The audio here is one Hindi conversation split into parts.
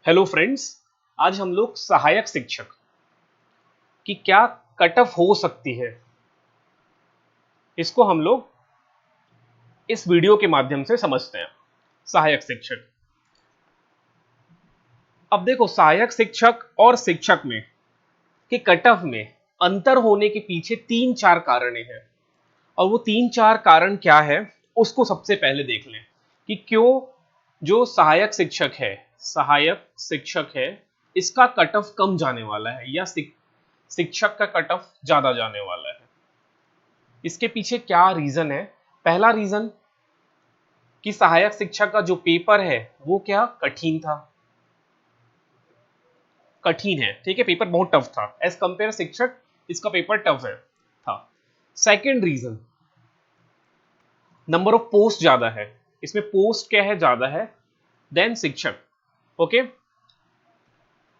हेलो फ्रेंड्स, आज हम लोग सहायक शिक्षक की क्या कट ऑफ हो सकती है, इसको हम लोग इस वीडियो के माध्यम से समझते हैं। सहायक शिक्षक, अब देखो, सहायक शिक्षक और शिक्षक में के कट ऑफ में अंतर होने के पीछे तीन चार कारण हैं, और वो तीन चार कारण क्या है उसको सबसे पहले देख लें कि क्यों जो सहायक शिक्षक है इसका कट ऑफ कम जाने वाला है या शिक्षक का कट ऑफ ज्यादा जाने वाला है। इसके पीछे क्या रीजन है? पहला रीजन कि सहायक शिक्षक का जो पेपर है वो क्या कठिन है, ठीक है, पेपर बहुत टफ था एज कंपेयर शिक्षक, इसका पेपर टफ है था। Second reason, number of post ज्यादा है, इसमें पोस्ट क्या है, ज्यादा है देन शिक्षक। ओके,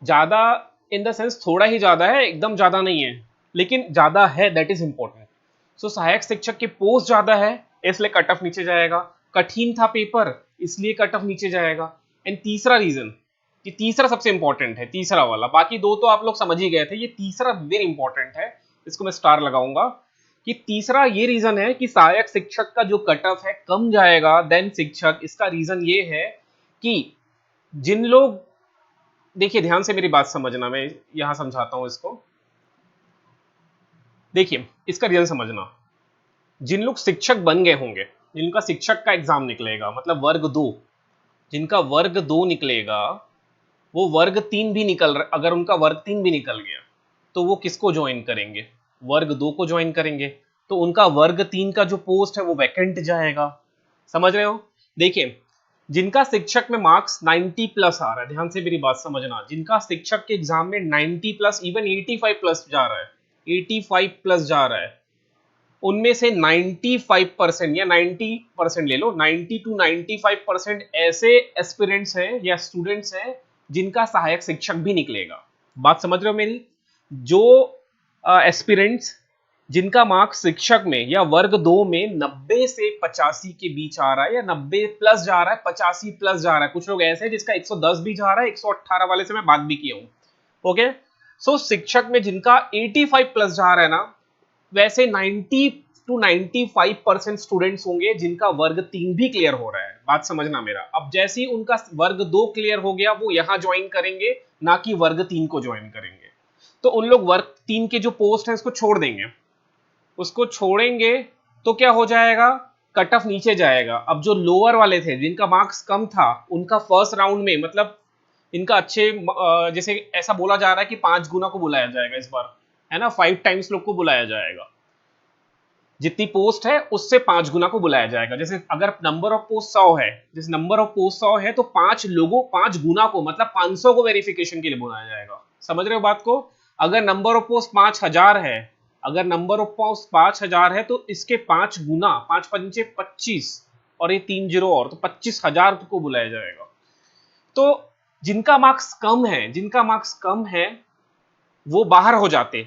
ज्यादा इन द सेंस थोड़ा ही ज्यादा है, एकदम ज्यादा नहीं है, लेकिन ज्यादा है, दैट इज इंपॉर्टेंट। सो सहायक शिक्षक की पोस्ट ज्यादा है इसलिए कट ऑफ नीचे जाएगा, कठिन था पेपर इसलिए कट ऑफ नीचे जाएगा। एंड तीसरा रीजन, कि तीसरा सबसे इंपॉर्टेंट है, तीसरा वाला, बाकी दो तो आप लोग समझ ही गए थे, ये तीसरा वेरी इंपॉर्टेंट है, इसको मैं स्टार लगाऊंगा कि तीसरा ये रीजन है कि सहायक शिक्षक का जो कट ऑफ है कम जाएगा देन शिक्षक। इसका रीजन ये है कि जिन लोग, देखिए ध्यान से मेरी बात समझना, मैं यहां समझाता हूं इसको। देखिए इसका रीजन समझना, जिन लोग शिक्षक बन गए होंगे, जिनका शिक्षक का एग्जाम निकलेगा, मतलब वर्ग 2, जिनका वर्ग 2 निकलेगा, वो वर्ग 3 भी निकल रहा, अगर उनका वर्ग 3 भी निकल गया तो वो किसको ज्वाइन करेंगे? वर्ग 2 को ज्वाइन करेंगे, तो उनका वर्ग 3 का जो पोस्ट है वो वैकेंट जाएगा। समझ रहे हो? देखिए, जिनका शिक्षक में मार्क्स 90 प्लस आ रहा है, ध्यान से मेरी बात समझना, जिनका शिक्षक के एग्जाम में 90 प्लस, इवन 85 प्लस जा रहा है, 85 प्लस जा रहा है, उनमें से 95% या 90% ले लो, 90 टू 95% ऐसे एस्पिरेंट्स हैं या स्टूडेंट्स हैं जिनका सहायक शिक्षक भी निकलेगा। बात समझ रहे हो मेरी? जो एस्पिरेंट्स जिनका मार्क्स शिक्षक में या वर्ग 2 में 90 से 85 के बीच आ रहा है, या 90 प्लस जा रहा है, 85 प्लस जा रहा है, कुछ लोग ऐसे हैं जिसका 110 भी जा रहा है, 118 वाले से मैं बात भी किया हूं। ओके, सो शिक्षक में जिनका 85 प्लस जा रहा है ना, वैसे 90 टू 95% स्टूडेंट्स होंगे जिनका वर्ग 3 भी क्लियर हो रहा है। बात समझना मेरा, अब जैसे ही उनका वर्ग 2 क्लियर हो गया वो यहां ज्वाइन करेंगे, ना कि वर्ग 3 को ज्वाइन करेंगे। तो उन लोग वर्ग 3 के जो पोस्ट है उसको छोड़ देंगे, उसको छोड़ेंगे तो क्या हो जाएगा? कट ऑफ नीचे जाएगा। अब जो लोअर वाले थे जिनका मार्क्स कम था, उनका फर्स्ट राउंड में, मतलब इनका अच्छे, जैसे ऐसा बोला जा रहा है कि 5 गुना को बुलाया जाएगा इस बार, है ना, 5 टाइम्स लोग को बुलाया जाएगा, जितनी पोस्ट है उससे 5 गुना को बुलाया जाएगा। जैसे अगर नंबर ऑफ पोस्ट 100 है, जैसे नंबर ऑफ पोस्ट 100 है तो 5 लोगों, 5 गुना को, मतलब 500 को वेरिफिकेशन के लिए बुलाया जाएगा। समझ रहे हो बात को? अगर नंबर ऑफ पोस्ट 5000 है, अगर नंबर ऑफ पोस्ट 5000 है तो इसके 5 गुना, 5 पंचे 25, और ये 3 जीरो और, तो 25,000 को बुलाया जाएगा। तो जिनका मार्क्स कम है, जिनका मार्क्स कम है वो बाहर हो जाते।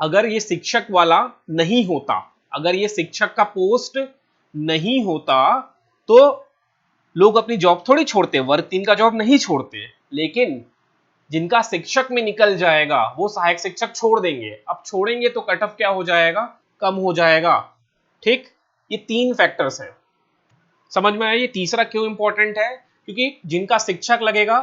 अगर ये शिक्षक वाला नहीं होता, अगर ये शिक्षक का पोस्ट नहीं होता तो लोग अपनी जॉब थोड़ी छोड़ते, वर्ग 3 का जॉब नहीं छोड़ते, लेकिन जिनका शिक्षक में निकल जाएगा वो सहायक शिक्षक छोड़ देंगे। अब छोड़ेंगे तो कट ऑफ क्या हो जाएगा? कम हो जाएगा। ठीक, ये 3 फैक्टर्स हैं। समझ में आया ये तीसरा क्यों इंपॉर्टेंट है? क्योंकि जिनका शिक्षक लगेगा,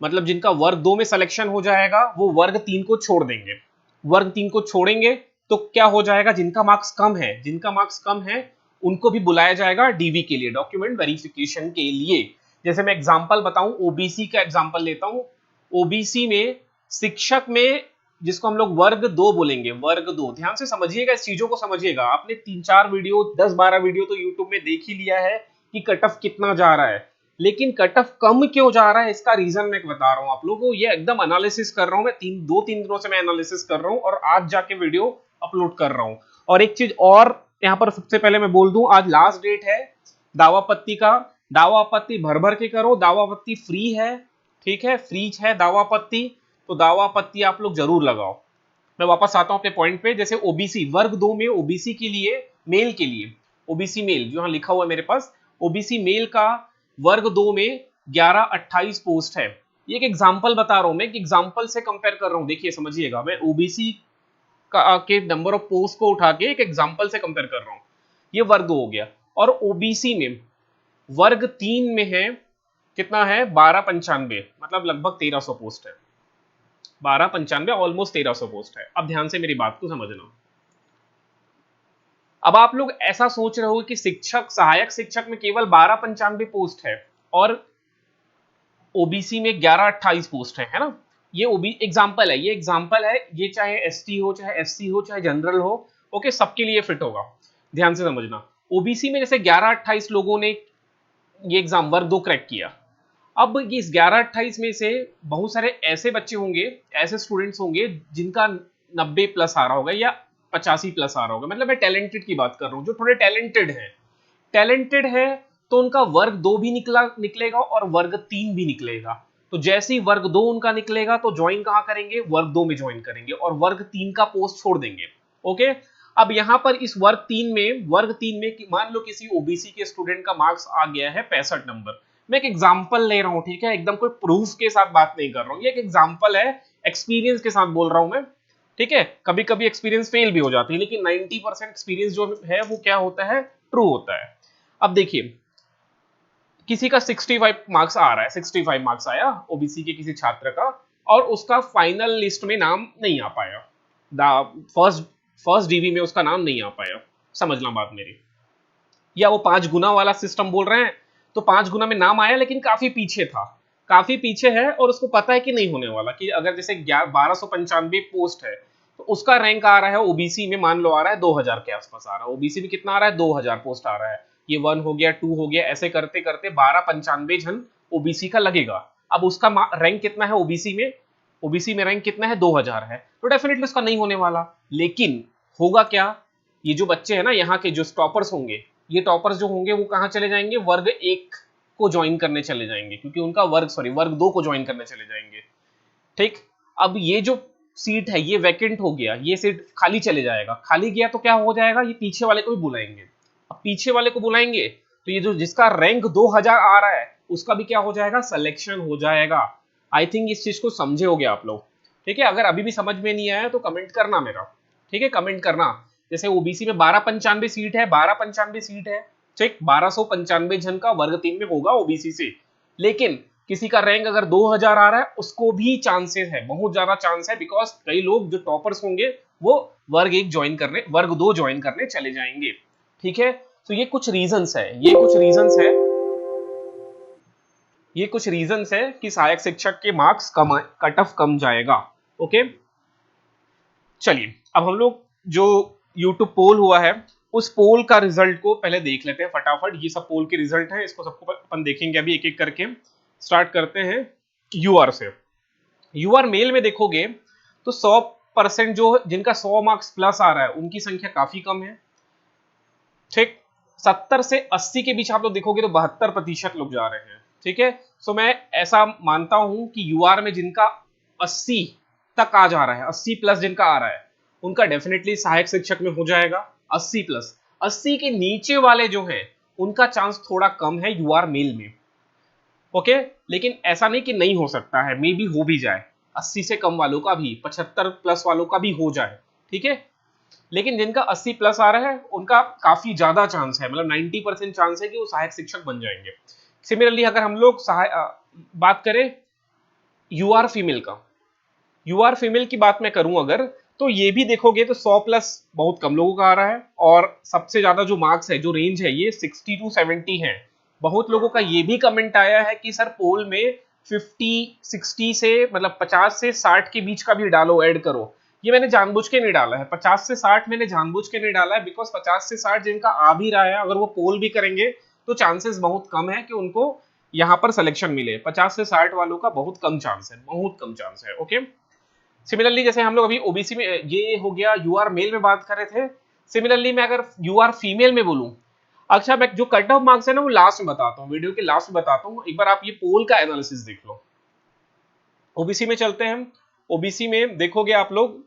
मतलब जिनका वर्ग 2 में सिलेक्शन हो जाएगा, वो वर्ग 3 को छोड़ देंगे। वर्ग 3 को छोड़ेंगे तो क्या हो जाएगा? जिनका मार्क्स कम है, जिनका मार्क्स कम है उनको भी बुलाया जाएगा डीवी के लिए, डॉक्यूमेंट वेरिफिकेशन के लिए। जैसे मैं एग्जांपल बताऊं, ओबीसी का एग्जांपल लेता हूं। ओबीसी में शिक्षक में, जिसको हम लोग वर्ग 2 बोलेंगे, वर्ग 2, ध्यान से समझिएगा, इस चीजों को समझिएगा। आपने 3-4 वीडियो, 10-12 वीडियो तो यूट्यूब में देख ही लिया है कि कट ऑफ कितना जा रहा है, लेकिन कट ऑफ कम क्यों जा रहा है इसका रीजन मैं बता रहा हूं आप लोगों को। ये एकदम एनालिसिस कर रहा हूं मैं, 2-3 दिनों से मैं एनालिसिस कर रहा हूं और आज जाके वीडियो अपलोड कर रहा हूं। और एक चीज और यहां पर सबसे पहले मैं बोल दूं, आज लास्ट डेट है दावा आपत्ति का। दावा आपत्ति भर भर के करो, दावा आपत्ति फ्री है, ठीक है, फ्री है दावा आपत्ति, तो दावा आपत्ति आप लोग जरूर लगाओ। मैं वापस आता हूं अपने पॉइंट पे। जैसे ओबीसी वर्ग 2 में, ओबीसी के लिए, मेल के लिए, ओबीसी मेल जो यहां लिखा हुआ है मेरे पास, ओबीसी मेल का वर्ग 2 में 11-28 पोस्ट है। ये एक एग्जांपल बता रहा हूं मैं, एक एग्जांपल से कंपेयर कर रहा हूं। देखिए समझिएगा, मैं ओबीसी का के नंबर ऑफ पोस्ट को उठा के एक एग्जांपल से कंपेयर कर रहा हूं। ये वर्ग 2 हो गया, और ओबीसी में वर्ग 3 में है कितना है 1295, मतलब लगभग 1300 पोस्ट है। 1295 ऑलमोस्ट 1300 पोस्ट है। अब ध्यान से मेरी बात को समझना। अब आप लोग ऐसा सोच रहे हो कि शिक्षक, सहायक शिक्षक में केवल 1295 पोस्ट है और ओबीसी में 11-28 पोस्ट है ना। ये ओबी एग्जांपल है, ये एग्जांपल है, ये चाहे एसटी हो, चाहे एससी हो, चाहे जनरल हो, ओके, सबके लिए फिट होगा। ध्यान से समझना। ओबीसी में जैसे 11-28 लोगों ने ये एग्जाम वर्ग 2 क्रैक किया। अब ये इस 11-28 में से बहुत सारे ऐसे बच्चे होंगे, ऐसे स्टूडेंट्स होंगे जिनका 90 प्लस आ रहा होगा या 85 प्लस आ रहा होगा। मतलब मैं टैलेंटेड की बात कर रहा हूँ, जो थोड़े टैलेंटेड है तो उनका वर्ग 2 भी निकलेगा और वर्ग 3 भी निकलेगा। तो जैसे ही वर्ग 2 उनका निकलेगा तो ज्वाइन कहां करेंगे, वर्ग 2 में ज्वाइन करेंगे और वर्ग 3 का पोस्ट छोड़ देंगे। ओके, अब यहां पर इस वर्ग 3 में मान लो किसी ओबीसी के स्टूडेंट का मार्क्स आ गया है 65 नंबर। मैं एक एग्जांपल ले रहा हूं, ठीक है, एकदम कोई प्रूफ के साथ बात नहीं कर रहा हूं, ये एक एग्जांपल है, एक्सपीरियंस के साथ बोल रहा हूं मैं, ठीक है। कभी कभी एक्सपीरियंस फेल भी हो जाती है, लेकिन 90% एक्सपीरियंस जो है वो क्या होता है, ट्रू होता है। अब देखिए, किसी का 65 मार्क्स आ रहा है, 65 मार्क्स आया ओबीसी के किसी छात्र का, और उसका फाइनल लिस्ट में नाम नहीं आ पाया, फर्स्ट डीवी में उसका नाम नहीं आ पाया। समझना बात मेरी। या वो 5 गुना वाला सिस्टम बोल रहे हैं, तो 5 गुना में नाम आया लेकिन काफी पीछे था, काफी पीछे है, और उसको पता है कि नहीं होने वाला, कि अगर जैसे 1295 पोस्ट है तो उसका रैंक आ रहा है ओबीसी में, मान लो आ रहा है 2000 के आसपास आ रहा है, ओबीसी में कितना आ रहा है 2000 पोस्ट आ रहा है। ये 1 हो गया, 2 हो गया, ऐसे करते करते 1295 जन ओबीसी का लगेगा। अब उसका रैंक कितना है ओबीसी में, ओबीसी में रैंक कितना है 2000 है, तो डेफिनेटली उसका नहीं होने वाला। लेकिन होगा क्या, ये जो बच्चे हैं ना यहाँ के जो टॉपर्स होंगे, ये टॉपर्स जो होंगे वो कहां चले जाएंगे, वर्ग 1 को ज्वाइन करने चले जाएंगे, क्योंकि उनका वर्ग 2 को ज्वाइन करने चले जाएंगे। ठीक, अब ये जो सीट है ये वैकेंट हो गया, ये सीट खाली चले जाएगा, खाली गया तो क्या हो जाएगा, ये पीछे वाले को भी बुलाएंगे। अब पीछे वाले को बुलाएंगे तो ये जो जिसका रैंक 2000 आ रहा है उसका भी क्या हो जाएगा, सिलेक्शन हो जाएगा। आई थिंक इस चीज को समझे होगे आप लोग, ठीक है। अगर अभी भी समझ में नहीं आया तो कमेंट करना मेरा, ठीक है, कमेंट करना। जैसे ओबीसी में 1295 सीट है, 1295 सीट है, ठीक, 1295 जन का वर्ग 3 में होगा ओबीसी से। लेकिन किसी का रैंक अगर 2000 आ रहा है उसको भी चांसेस है, बहुत ज्यादा चांस है, बिकॉज कई लोग जो टॉपर्स होंगे वो वर्ग 1 ज्वाइन करने, वर्ग 2 ज्वाइन करने चले जाएंगे, ठीक है। तो ये कुछ रीजंस है, ये कुछ रीजंस है कि सहायक शिक्षक के मार्क्स कम, कट ऑफ कम जाएगा। ओके, चलिए अब हम लोग जो यूट्यूब पोल हुआ है उस पोल का रिजल्ट को पहले देख लेते हैं फटाफट। ये सब पोल के रिजल्ट हैं, इसको सबको अपन देखेंगे अभी एक एक करके। स्टार्ट करते हैं यूआर से। यूआर मेल में देखोगे तो 100% जो जिनका 100 मार्क्स प्लस आ रहा है उनकी संख्या काफी कम है, ठीक। 70 से 80 के बीच आप लोग देखोगे तो 72% लोग जा रहे हैं, ठीक है। सो मैं ऐसा मानता हूं कि यूआर में जिनका 80 तक आ जा रहा है, 80 प्लस जिनका आ रहा है उनका डेफिनेटली सहायक शिक्षक में हो जाएगा। 80 प्लस, 80 के नीचे वाले जो हैं उनका चांस थोड़ा कम है यूआर मेल में, ओके। लेकिन ऐसा नहीं कि नहीं हो सकता है, मे बी हो भी जाए, 80 से कम वालों का भी, 75 प्लस वालों का भी हो जाए, ठीक है। लेकिन जिनका 80 प्लस आ रहा है उनका काफी ज्यादा चांस है, मतलब 90% चांस है कि वो सहायक शिक्षक बन जाएंगे। सिमिलरली अगर हम लोग बात करें यूआर फीमेल का, यूआर फीमेल की बात मैं करूं अगर, तो ये भी देखोगे तो 100 प्लस बहुत कम लोगों का आ रहा है, और सबसे ज्यादा जो मार्क्स है, जो रेंज है, ये 60 to 70 है। बहुत लोगों का ये भी कमेंट आया है कि सर पोल में 50-60 से, मतलब 50 से 60 के बीच का भी डालो, ऐड करो। ये मैंने जानबूझ के नहीं डाला है, 50 से 60 मैंने जानबूझ के नहीं डाला है, बिकॉज 50 से 60 जिनका आ भी रहा है अगर वो पोल भी करेंगे तो चांसेस बहुत कम है कि उनको यहाँ पर सिलेक्शन मिले। 50 से 60 वालों का बहुत कम चांस है, बहुत कम चांस है, ओके। सिमिलरली जैसे हम लोग अभी ओबीसी में, ये हो गया यूआर मेल में बात कर रहे थे। सिमिलरली मैं अगर यूआर फीमेल में बोलूं, अच्छा मैं जो कट ऑफ मार्क्स है ना वो लास्ट में बताता हूँ, वीडियो के लास्ट में बताता हूँ, एक बार आप ये पोल का एनालिसिस देख लो। ओबीसी में चलते हैं, ओबीसी में देखोगे आप लोग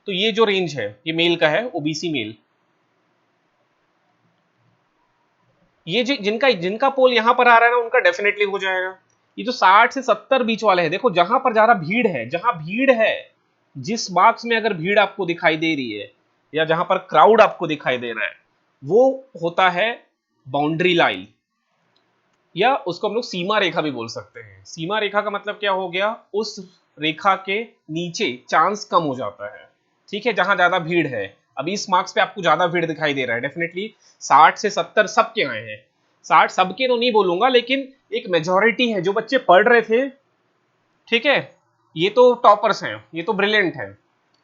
तो ये जो रेंज है ये मेल का है, ओबीसी मेल, ये जिनका जिनका पोल यहां पर आ रहा है ना उनका डेफिनेटली हो जाएगा। ये जो 60 से 70 बीच वाले हैं, देखो जहां पर ज्यादा भीड़ है, जहां भीड़ है, जिस मार्क्स में अगर भीड़ आपको दिखाई दे रही है या जहां पर क्राउड आपको दिखाई दे रहा है, वो होता है बाउंड्री लाइन, या उसको हम लोग सीमा रेखा भी बोल सकते हैं। सीमा रेखा का मतलब क्या हो गया, उस रेखा के नीचे चांस कम हो जाता है, ठीक है, जहां ज्यादा भीड़ है। अभी इस मार्क्स पे आपको ज्यादा भीड़ दिखाई दे रहा है, डेफिनेटली 60 से 70 सबके आए हैं। 60 सबके तो नहीं बोलूंगा, लेकिन एक मेजोरिटी है जो बच्चे पढ़ रहे थे, ठीक है, ये तो टॉपर्स हैं, ये तो ब्रिलियंट हैं,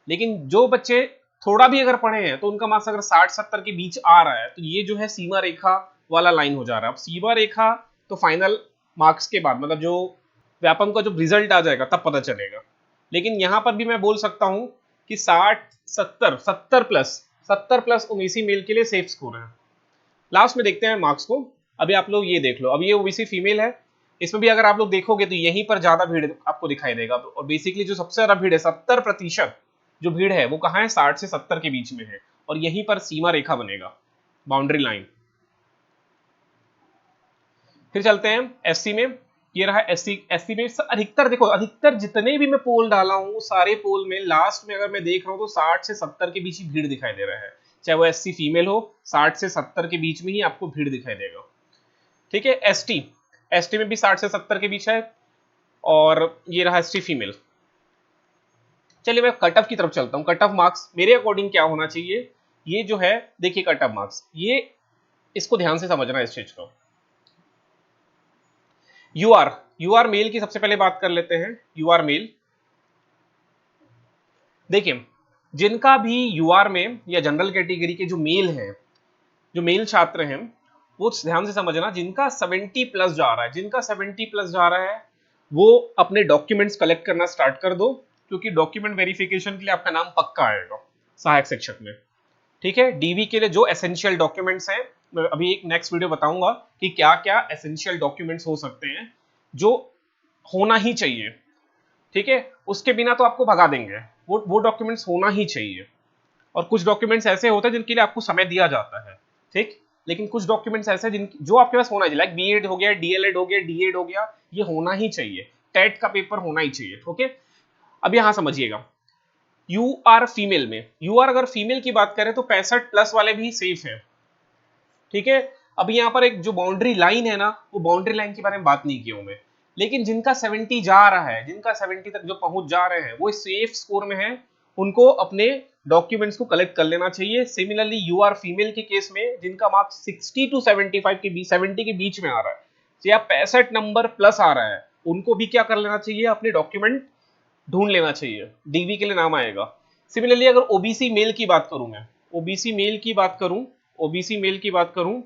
लेकिन जो बच्चे थोड़ा भी अगर पढ़े हैं तो उनका मार्क्स अगर 60-70 के बीच आ रहा है, तो ये जो है सीमा रेखा वाला लाइन हो जा रहा है। अब सीमा रेखा तो फाइनल मार्क्स के बाद, मतलब जो व्यापम का जो रिजल्ट आ जाएगा तब पता चलेगा। लेकिन यहां पर भी मैं बोल सकता हूं कि 70 प्लस ओबीसी मेल के लिए सेफ स्कोर है। लास्ट में देखते हैं मार्क्स को। अभी आप लोग ये देख लो, अब ये ओबीसी फीमेल है, इसमें भी अगर आप लोग देखोगे तो यहीं पर ज्यादा भीड़ आपको दिखाई देगा, और बेसिकली जो सबसे ज्यादा भीड़ है, 70% जो भीड़ है वो कहाँ है, 60 से 70 के बीच में है, और यहीं पर सीमा रेखा बनेगा, बाउंड्री लाइन। फिर चलते हैं एससी में। ये रहा एससी में अधिकतर, देखो अधिकतर जितने भी मैं पोल डाला हूं, सारे पोल में लास्ट में अगर मैं देख रहा हूं तो 60 से 70 के बीच ही भीड़ दिखाई दे रहा है, चाहे वो एससी फीमेल हो, 60 से 70 के बीच में ही आपको भीड़ दिखाई देगा। ठीक है, एसटी में भी 60 से 70 के बीच है, और ये रहा एसटी फीमेल। चलिए मैं कट ऑफ की तरफ चलता हूं। कट ऑफ मार्क्स मेरे अकॉर्डिंग क्या होना चाहिए, ये जो है देखिए कट ऑफ मार्क्स, ये इसको ध्यान से समझना है इस चीज को। यूआर मेल की सबसे पहले बात कर लेते हैं। यूआर मेल, देखिए जिनका भी यूआर में या जनरल कैटेगरी के जो मेल हैं, जो मेल छात्र हैं, वो ध्यान से समझना, जिनका 70 प्लस जा रहा है, जिनका 70 प्लस जा रहा है, वो अपने डॉक्यूमेंट्स कलेक्ट करना स्टार्ट कर दो, क्योंकि डॉक्यूमेंट वेरिफिकेशन के लिए आपका नाम पक्का आएगा सहायक शिक्षक में। ठीक है, डीवी के लिए जो एसेंशियल डॉक्यूमेंट्स हैं, मैं अभी एक नेक्स्ट वीडियो बताऊंगा कि क्या क्या एसेंशियल डॉक्यूमेंट्स हो सकते हैं जो होना ही चाहिए। ठीक है, उसके बिना तो आपको भगा देंगे, वो डॉक्यूमेंट्स होना ही चाहिए। और कुछ डॉक्यूमेंट्स ऐसे होते हैं जिनके लिए आपको समय दिया जाता है, ठीक, लेकिन कुछ डॉक्यूमेंट्स ऐसे जिन जो आपके पास होना चाहिए, लाइक बीएड हो गया, डीएलएड हो गया, डीएड हो गया, ये होना ही चाहिए, टेट का पेपर होना ही चाहिए। ओके, अब यहां समझिएगा, यू आर फीमेल में, यू आर अगर फीमेल की बात करें तो 65 प्लस वाले भी सेफ है। ठीक है, अभी यहाँ पर एक जो बाउंड्री लाइन है ना, वो बाउंड्री लाइन के बारे में बात नहीं की हूं मैं, लेकिन जिनका 70 जा रहा है, जिनका 70 तक जो पहुंच जा रहे हैं, वो सेफ स्कोर में है, उनको अपने डॉक्यूमेंट्स को कलेक्ट कर लेना चाहिए। सिमिलरली यू आर फीमेल के केस में जिनका मार्क्स 60 टू 75 के बीच, 70 के बीच में आ रहा है या 65 नंबर प्लस आ रहा है, उनको भी क्या कर लेना चाहिए, अपने डॉक्यूमेंट ढूंढ लेना चाहिए, डीवी के लिए नाम आएगा। सिमिलरली अगर ओबीसी मेल की बात करूं मैं, ओबीसी मेल की बात करूं, ओबीसी मेल की बात करूं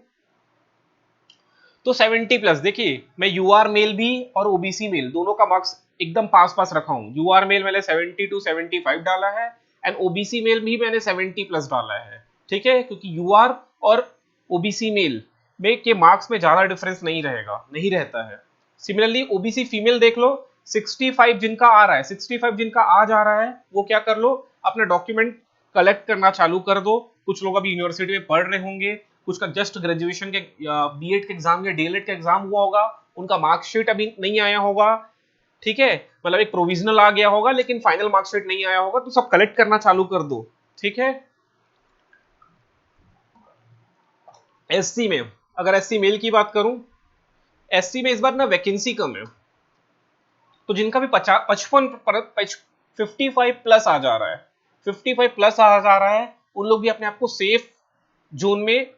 तो 70 प्लस, देखिए मैं यूआर मेल भी और ओबीसी मेल दोनों का मार्क्स एकदम पास पास रखा हूं। यूआर मेल मैंने 70 टू 75 डाला है, एंड ओबीसी मेल भी मैंने 70 प्लस डाला है। ठीक है, क्योंकि यूआर और ओबीसी मेल में के मार्क्स में ज्यादा डिफरेंस नहीं रहेगा, नहीं रहता है। सिमिलरली ओबीसी फीमेल देख लो, 65 जिनका आ रहा है, 65 जिनका आ जा रहा है, वो क्या कर लो, अपना डॉक्यूमेंट कलेक्ट करना चालू कर दो। कुछ लोग अभी यूनिवर्सिटी में पढ़ रहे होंगे, कुछ का जस्ट ग्रेजुएशन के बीएड के एग्जाम या डीएलएड का एग्जाम हुआ होगा, उनका मार्कशीट अभी नहीं आया होगा। ठीक है, मतलब एक प्रोविजनल आ गया होगा लेकिन फाइनल मार्कशीट नहीं आया होगा, तो सब कलेक्ट करना चालू कर दो। ठीक है, एससी में, अगर एससी मेल की बात करूं, एससी में इस बार ना वैकेंसी कम है, तो जिनका भी 55 प्लस आ जा रहा है, 55 प्लस आ जा रहा है, उन लोग भी अपने आप को सेफ जोन में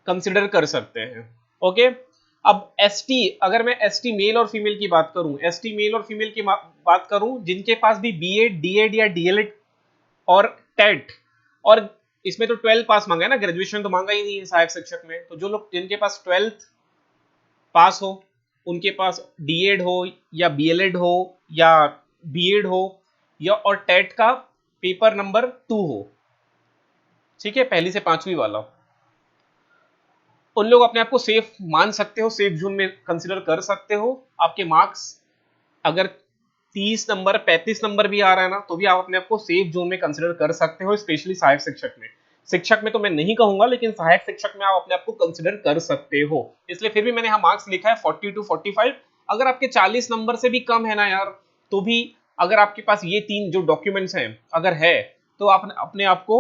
कंसिडर कर सकते हैं। ओके, अब एसटी, अगर मैं एसटी मेल और फीमेल की बात करूं, एसटी मेल और फीमेल की बात करूं जिनके पास भी बीएड, डीएड या डीएलएड और टेट, और इसमें तो 12 पास मांगा है ना, ग्रेजुएशन तो मांगा ही नहीं है सहायक शिक्षक में, तो जो लोग जिनके पास 12th पास हो, उनके पास डीएड हो या बीएलएड हो या बीएड हो, या और टेट का पेपर नंबर 2 हो, ठीक है, पहली से 5वीं वाला, उन लोग अपने आप को सेफ मान सकते हो, सेफ जोन में कंसिडर कर सकते हो। आपके मार्क्स अगर 30 नंबर 35 नंबर भी आ रहा है ना, तो भी आप अपने आप को सेफ जोन में कंसिडर कर सकते हो, स्पेशली सहायक शिक्षक में। शिक्षक में तो मैं नहीं कहूंगा, लेकिन सहायक शिक्षक में आप अपने आप को कंसिडर कर सकते हो, इसलिए फिर भी मैंने यहाँ मार्क्स लिखा है 40 टू 45, अगर आपके 40 नंबर से भी कम है ना यार, तो भी अगर आपके पास ये 3 जो डॉक्यूमेंट्स हैं अगर है, तो आप अपने आप को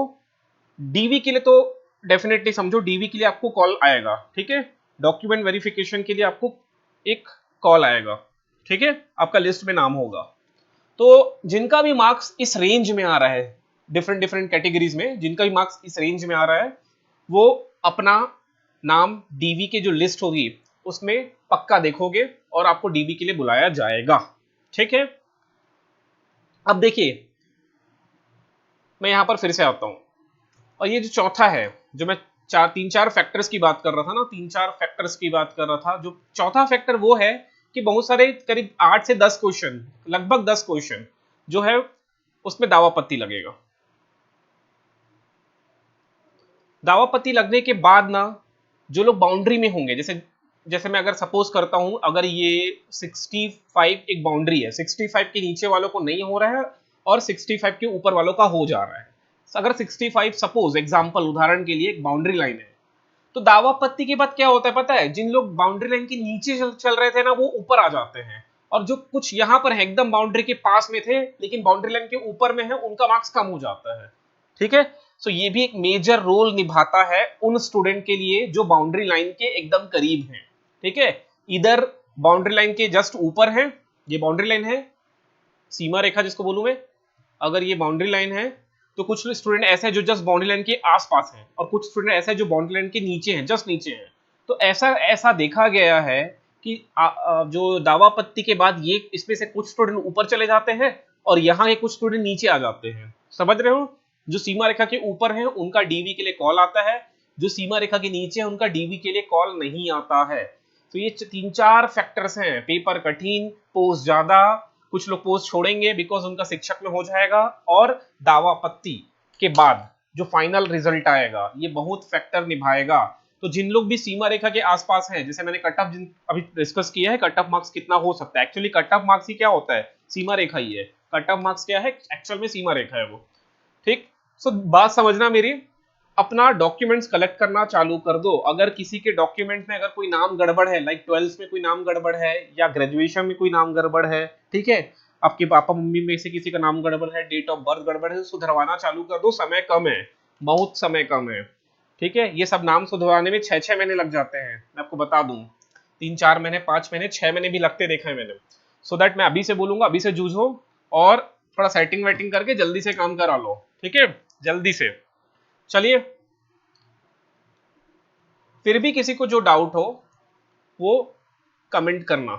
डीवी के लिए तो डेफिनेटली समझो, डीवी के लिए आपको कॉल आएगा, ठीक है। डॉक्यूमेंट वेरिफिकेशन के लिए आपको एक कॉल आएगा, ठीक है, आपका लिस्ट में नाम होगा। तो जिनका भी मार्क्स इस रेंज में आ रहा है, डिफरेंट डिफरेंट कैटेगरीज में जिनका भी मार्क्स इस रेंज में आ रहा है, वो अपना नाम डीवी के जो लिस्ट होगी उसमें पक्का देखोगे और आपको डीवी के लिए बुलाया जाएगा, ठीक है। अब देखिए, मैं यहां पर फिर से आता हूं, और ये जो चौथा है, जो मैं तीन चार फैक्टर्स की बात कर रहा था ना, 3-4 फैक्टर्स की बात कर रहा था, जो चौथा फैक्टर वो है कि बहुत सारे करीब 8 से 10 क्वेश्चन, लगभग 10 क्वेश्चन जो है उसमें दावापत्ती लगेगा। दावापत्ती लगने के बाद ना, जो लोग बाउंड्री में होंगे, जैसे जैसे मैं अगर सपोज करता हूं, अगर ये 65 एक बाउंड्री है, 65 के नीचे वालों को नहीं हो रहा है और 65 के ऊपर वालों का हो जा रहा है। अगर 65 सपोज एग्जांपल उदाहरण के लिए एक बाउंड्री लाइन है, तो दावापत्ती के बाद क्या होता है पता है, जिन लोग बाउंड्री लाइन के नीचे चल रहे थे ना, वो ऊपर आ जाते हैं, और जो कुछ यहां पर है एकदम बाउंड्री के पास में थे लेकिन बाउंड्री लाइन के ऊपर में है, उनका मार्क्स कम हो जाता है, ठीक है। सो ये भी एक मेजर रोल निभाता है उन स्टूडेंट के लिए जो बाउंड्री लाइन के एकदम करीब हैं, ठीक है। इधर बाउंड्री लाइन के जस्ट ऊपर है, ये बाउंड्री लाइन है, सीमा रेखा जिसको बोलूं मैं, अगर ये बाउंड्री लाइन है, तो कुछ स्टूडेंट ऐसे हैं जो जस्ट बाउंड्री लाइन के आसपास हैं, और कुछ स्टूडेंट ऐसे हैं जो बाउंड्री लाइन के नीचे हैं, जस्ट नीचे हैं। तो ऐसा ऐसा देखा गया है कि जो दावापत्ती के बाद ये इसमें से कुछ स्टूडेंट ऊपर चले जाते हैं और यहाँ के कुछ स्टूडेंट नीचे आ जाते हैं, समझ रहे हो। जो सीमा रेखा के ऊपर है उनका डीवी के लिए कॉल आता है, जो सीमा रेखा के नीचे है उनका डीवी के लिए कॉल नहीं आता है। तो ये 3-4 फैक्टर्स हैं, पेपर कठिन, पोस्ट ज्यादा, कुछ लोग पोस्ट छोड़ेंगे बिकॉज उनका शिक्षक में हो जाएगा, और दावापत्ती के बाद जो फाइनल रिजल्ट आएगा ये बहुत फैक्टर निभाएगा। तो जिन लोग भी सीमा रेखा के आसपास हैं, जैसे मैंने कट ऑफ अभी डिस्कस किया है, कट ऑफ मार्क्स कितना हो सकता है, एक्चुअली कट ऑफ मार्क्स ही क्या होता है, सीमा रेखा ही है। कट ऑफ मार्क्स क्या है, एक्चुअल में सीमा रेखा है वो, ठीक। सो बात समझना मेरी, अपना डॉक्यूमेंट्स कलेक्ट करना चालू कर दो। अगर किसी के डॉक्यूमेंट में अगर कोई नाम गड़बड़ है, लाइक 12th में कोई नाम गड़बड़ है या ग्रेजुएशन में कोई नाम गड़बड़ है, ठीक है, आपके पापा मम्मी में से किसी का नाम गड़बड़ है, डेट ऑफ बर्थ गड़बड़ है, सुधरवाना चालू कर दो, समय कम है, बहुत समय कम है, ठीक है। ये सब नाम सुधरवाने में 6-6 महीने लग जाते हैं, मैं आपको बता दूं, 3-4 महीने, 5 महीने, 6 महीने भी लगते देखा है मैंने। सो दैट मैं अभी से बोलूंगा, अभी से जूझो और थोड़ा सेटिंग वेटिंग करके जल्दी से काम करा लो, ठीक है, जल्दी से। चलिए, फिर भी किसी को जो डाउट हो वो कमेंट करना,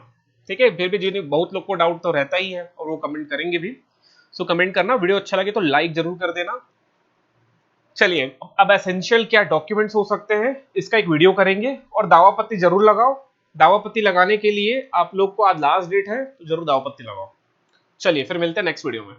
ठीक है। फिर भी जिन्हें बहुत लोग को डाउट तो रहता ही है और वो कमेंट करेंगे भी। सो कमेंट करना, वीडियो अच्छा लगे तो लाइक जरूर कर देना। चलिए, अब एसेंशियल क्या डॉक्यूमेंट्स हो सकते हैं इसका एक वीडियो करेंगे, और दावापत्ती जरूर लगाओ। दावापत्ती लगाने के लिए आप लोग को आज लास्ट डेट है, तो जरूर दावापत्ती लगाओ। चलिए फिर मिलते हैं नेक्स्ट वीडियो में।